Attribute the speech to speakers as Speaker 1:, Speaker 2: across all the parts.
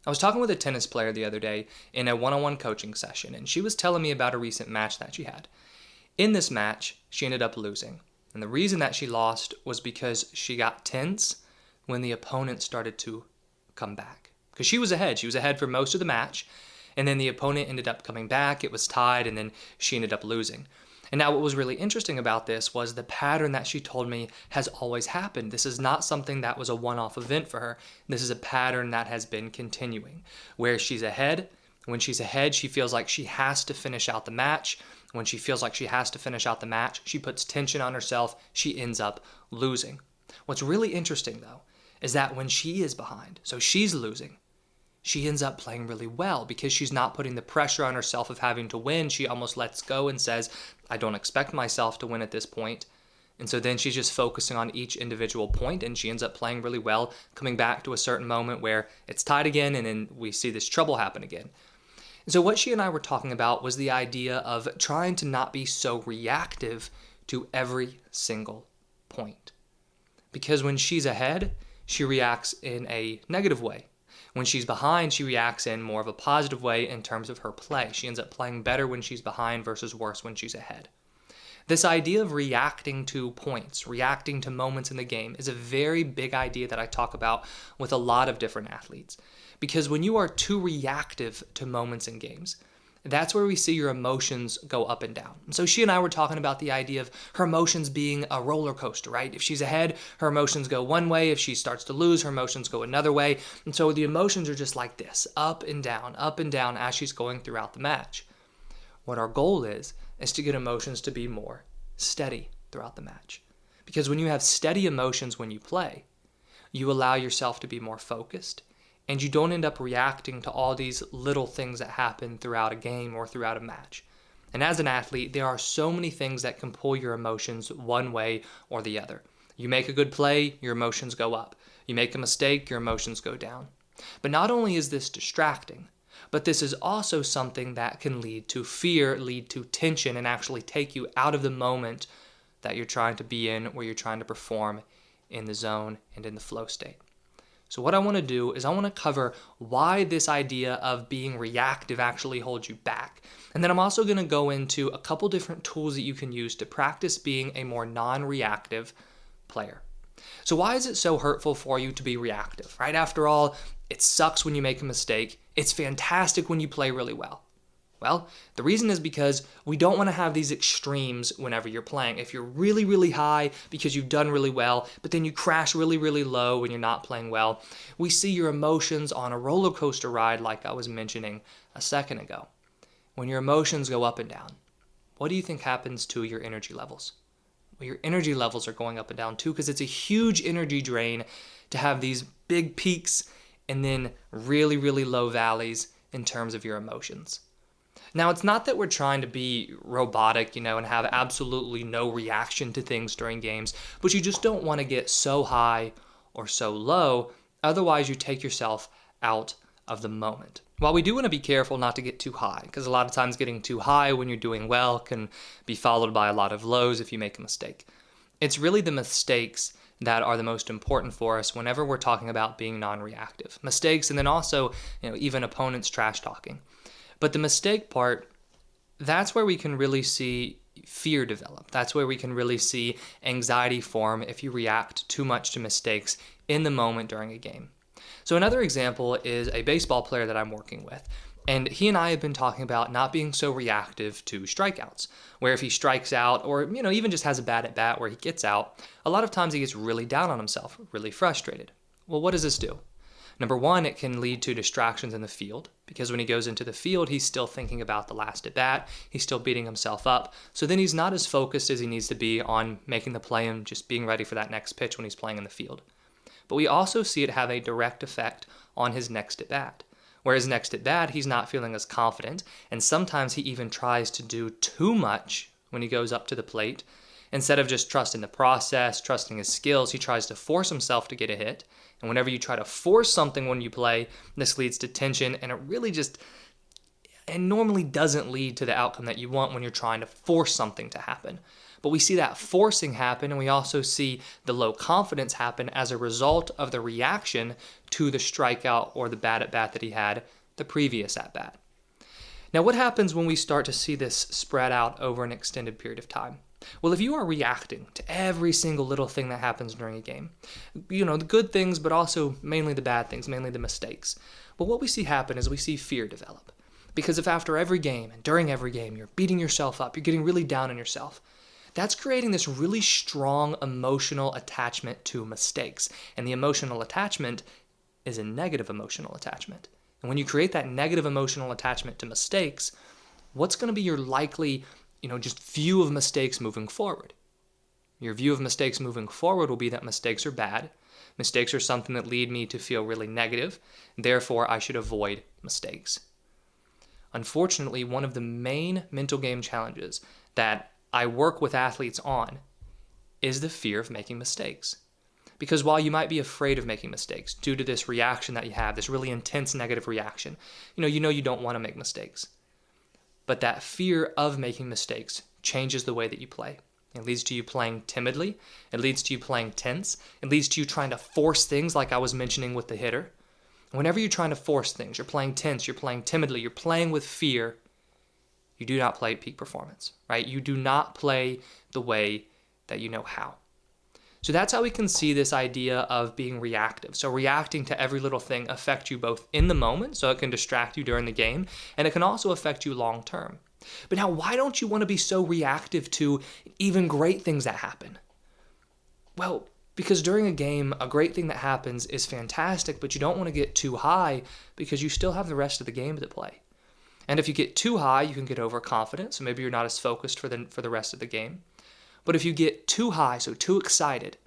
Speaker 1: I was talking with a tennis player the other day in a one-on-one coaching session, and she was telling me about a recent match that she had. In this match, she ended up losing. And the reason that she lost was because she got tense when the opponent started to come back. Because she was ahead. She was ahead for most of the match, and then the opponent ended up coming back. It was tied, and then she ended up losing. And now what was really interesting about this was the pattern that she told me has always happened. This is not something that was a one-off event for her. This is a pattern that has been continuing, where she's ahead. When she's ahead, she feels like she has to finish out the match. When she feels like she has to finish out the match, she puts tension on herself. She ends up losing. What's really interesting, though, is that when she is behind, so she's losing, she ends up playing really well because she's not putting the pressure on herself of having to win. She almost lets go and says, I don't expect myself to win at this point. And so then she's just focusing on each individual point, and she ends up playing really well, coming back to a certain moment where it's tied again, and then we see this trouble happen again. And so what she and I were talking about was the idea of trying to not be so reactive to every single point. Because when she's ahead, she reacts in a negative way. When she's behind, she reacts in more of a positive way in terms of her play. She ends up playing better when she's behind versus worse when she's ahead. This idea of reacting to points, reacting to moments in the game, is a very big idea that I talk about with a lot of different athletes. Because when you are too reactive to moments in games, that's where we see your emotions go up and down. And so she and I were talking about the idea of her emotions being a roller coaster, right? If she's ahead, her emotions go one way. If she starts to lose, her emotions go another way. And so the emotions are just like this, up and down as she's going throughout the match. What our goal is to get emotions to be more steady throughout the match. Because when you have steady emotions when you play, you allow yourself to be more focused, and you don't end up reacting to all these little things that happen throughout a game or throughout a match. And as an athlete, there are so many things that can pull your emotions one way or the other. You make a good play, your emotions go up. You make a mistake, your emotions go down. But not only is this distracting, but this is also something that can lead to fear, lead to tension, and actually take you out of the moment that you're trying to be in, where you're trying to perform in the zone and in the flow state. So what I want to do is I want to cover why this idea of being reactive actually holds you back. And then I'm also going to go into a couple different tools that you can use to practice being a more non-reactive player. So why is it so hurtful for you to be reactive, right? After all, it sucks when you make a mistake. It's fantastic when you play really well. Well, the reason is because we don't want to have these extremes whenever you're playing. If you're really, really high because you've done really well, but then you crash really, really low when you're not playing well, we see your emotions on a roller coaster ride like I was mentioning a second ago. When your emotions go up and down, what do you think happens to your energy levels? Well, your energy levels are going up and down too, because it's a huge energy drain to have these big peaks and then really, really low valleys in terms of your emotions. Now, it's not that we're trying to be robotic, and have absolutely no reaction to things during games, but you just don't want to get so high or so low, otherwise you take yourself out of the moment. While we do want to be careful not to get too high, because a lot of times getting too high when you're doing well can be followed by a lot of lows if you make a mistake. It's really the mistakes that are the most important for us whenever we're talking about being non-reactive. Mistakes, and then also, even opponents trash talking. But the mistake part, that's where we can really see fear develop. That's where we can really see anxiety form if you react too much to mistakes in the moment during a game. So another example is a baseball player that I'm working with. And he and I have been talking about not being so reactive to strikeouts, where if he strikes out or, even just has a bad at bat where he gets out, a lot of times he gets really down on himself, really frustrated. Well, what does this do? Number one, it can lead to distractions in the field, because when he goes into the field, he's still thinking about the last at bat. He's still beating himself up. So then he's not as focused as he needs to be on making the play and just being ready for that next pitch when he's playing in the field. But we also see it have a direct effect on his next at bat. Whereas next at bat, he's not feeling as confident, and sometimes he even tries to do too much when he goes up to the plate. Instead of just trusting the process, trusting his skills, he tries to force himself to get a hit. And whenever you try to force something when you play, this leads to tension, and it normally doesn't lead to the outcome that you want when you're trying to force something to happen. But we see that forcing happen, and we also see the low confidence happen as a result of the reaction to the strikeout or the bad at bat that he had the previous at bat. Now, what happens when we start to see this spread out over an extended period of time? Well, if you are reacting to every single little thing that happens during a game, the good things, but also mainly the bad things, mainly the mistakes. But what we see happen is we see fear develop. Because if after every game and during every game you're beating yourself up, you're getting really down on yourself, that's creating this really strong emotional attachment to mistakes. And the emotional attachment is a negative emotional attachment. And when you create that negative emotional attachment to mistakes, what's going to be your likely, just view of mistakes moving forward? Your view of mistakes moving forward will be that mistakes are bad. Mistakes are something that lead me to feel really negative. Therefore, I should avoid mistakes. Unfortunately, one of the main mental game challenges that I work with athletes on is the fear of making mistakes. Because while you might be afraid of making mistakes due to this reaction that you have, this really intense negative reaction, you don't want to make mistakes. But that fear of making mistakes changes the way that you play. It leads to you playing timidly. It leads to you playing tense. It leads to you trying to force things like I was mentioning with the hitter. Whenever you're trying to force things, you're playing tense, you're playing timidly, you're playing with fear, you do not play at peak performance, right? You do not play the way that you know how. So that's how we can see this idea of being reactive. So reacting to every little thing affects you both in the moment, so it can distract you during the game, and it can also affect you long term. But now, why don't you want to be so reactive to even great things that happen? Well, because during a game, a great thing that happens is fantastic, but you don't want to get too high because you still have the rest of the game to play. And if you get too high, you can get overconfident, so maybe you're not as focused for the rest of the game. But if you get too high, so too excited,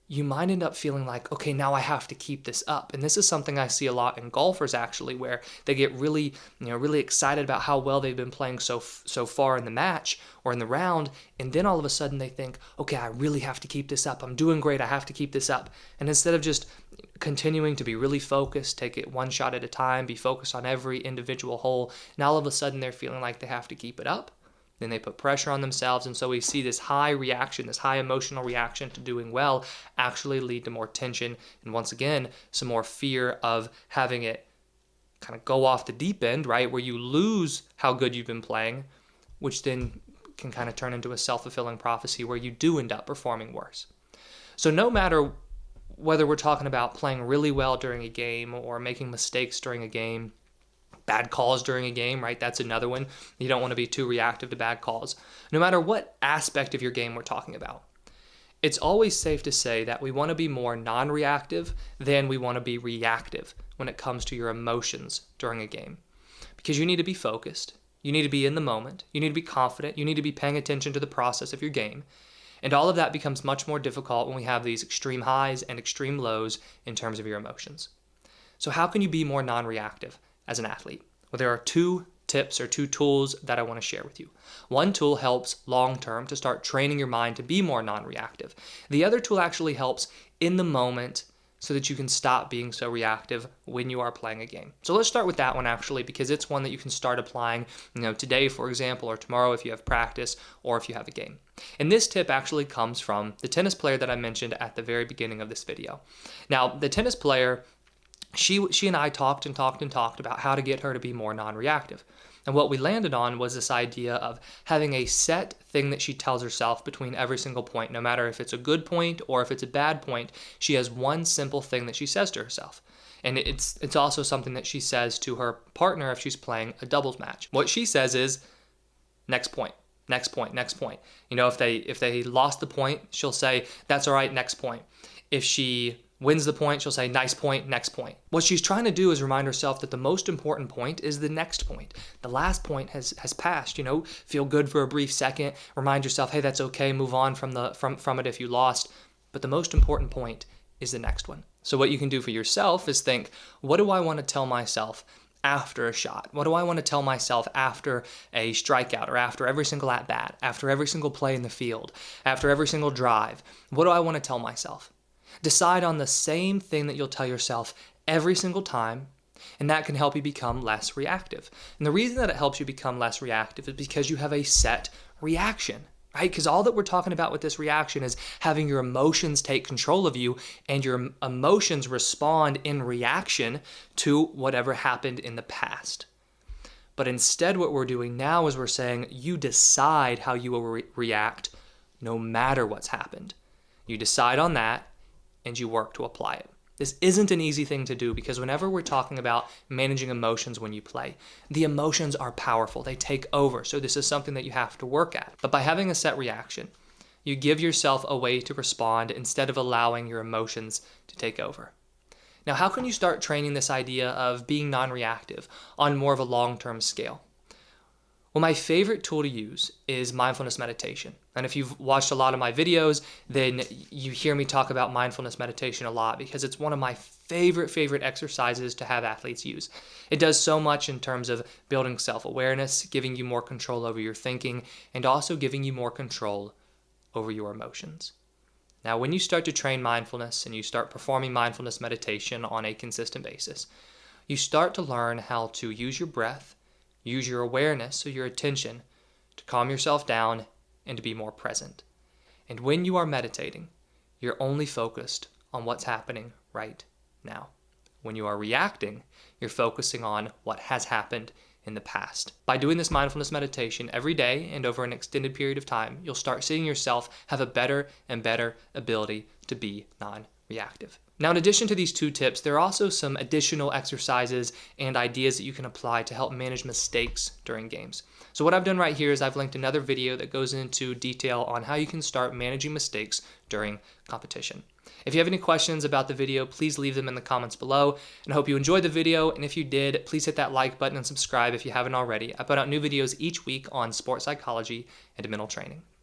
Speaker 1: you might end up feeling like, okay, now I have to keep this up. And this is something I see a lot in golfers actually, where they get really excited about how well they've been playing so far in the match or in the round. And then all of a sudden they think, okay, I really have to keep this up. I'm doing great. I have to keep this up. And instead of just continuing to be really focused, take it one shot at a time, be focused on every individual hole, now all of a sudden they're feeling like they have to keep it up. Then they put pressure on themselves, and so we see this high reaction, this high emotional reaction to doing well actually lead to more tension, and once again, some more fear of having it kind of go off the deep end, right, where you lose how good you've been playing, which then can kind of turn into a self-fulfilling prophecy where you do end up performing worse. So no matter whether we're talking about playing really well during a game or making mistakes during a game, bad calls during a game, right? That's another one. You don't want to be too reactive to bad calls. No matter what aspect of your game we're talking about, it's always safe to say that we want to be more non-reactive than we want to be reactive when it comes to your emotions during a game. Because you need to be focused. You need to be in the moment. You need to be confident. You need to be paying attention to the process of your game. And all of that becomes much more difficult when we have these extreme highs and extreme lows in terms of your emotions. So how can you be more non-reactive as an athlete? Well, there are two tips or two tools that I want to share with you. One tool helps long-term to start training your mind to be more non-reactive. The other tool actually helps in the moment so that you can stop being so reactive when you are playing a game. So let's start with that one actually, because it's one that you can start applying, today, for example, or tomorrow if you have practice or if you have a game. And this tip actually comes from the tennis player that I mentioned at the very beginning of this video. Now, the tennis player, she and I talked about how to get her to be more non-reactive. And what we landed on was this idea of having a set thing that she tells herself between every single point. No matter if it's a good point or if it's a bad point, she has one simple thing that she says to herself. And it's also something that she says to her partner if she's playing a doubles match. What she says is, next point, next point, next point. If they lost the point, she'll say, that's all right, next point. If she wins the point, she'll say, nice point, next point. What she's trying to do is remind herself that the most important point is the next point. The last point has passed, feel good for a brief second, remind yourself, hey, that's okay, move on from it if you lost. But the most important point is the next one. So what you can do for yourself is think, what do I want to tell myself after a shot? What do I want to tell myself after a strikeout or after every single at-bat, after every single play in the field, after every single drive? What do I want to tell myself? Decide on the same thing that you'll tell yourself every single time, and that can help you become less reactive. And the reason that it helps you become less reactive is because you have a set reaction, right? Because all that we're talking about with this reaction is having your emotions take control of you, and your emotions respond in reaction to whatever happened in the past. But instead, what we're doing now is we're saying you decide how you will react no matter what's happened. You decide on that and you work to apply it. This isn't an easy thing to do, because whenever we're talking about managing emotions when you play, the emotions are powerful. They take over. So this is something that you have to work at. But by having a set reaction, you give yourself a way to respond instead of allowing your emotions to take over. Now, how can you start training this idea of being non-reactive on more of a long-term scale? Well, my favorite tool to use is mindfulness meditation. And if you've watched a lot of my videos, then you hear me talk about mindfulness meditation a lot, because it's one of my favorite exercises to have athletes use. It does so much in terms of building self-awareness, giving you more control over your thinking, and also giving you more control over your emotions. Now, when you start to train mindfulness and you start performing mindfulness meditation on a consistent basis, you start to learn how to use your breath, use your awareness, so your attention, to calm yourself down and to be more present. And when you are meditating, you're only focused on what's happening right now. When you are reacting, you're focusing on what has happened in the past. By doing this mindfulness meditation every day and over an extended period of time, you'll start seeing yourself have a better and better ability to be non-reactive. Now, in addition to these 2 tips, there are also some additional exercises and ideas that you can apply to help manage mistakes during games. So what I've done right here is I've linked another video that goes into detail on how you can start managing mistakes during competition. If you have any questions about the video, please leave them in the comments below, and I hope you enjoyed the video. And if you did, please hit that like button and subscribe if you haven't already. I put out new videos each week on sports psychology and mental training.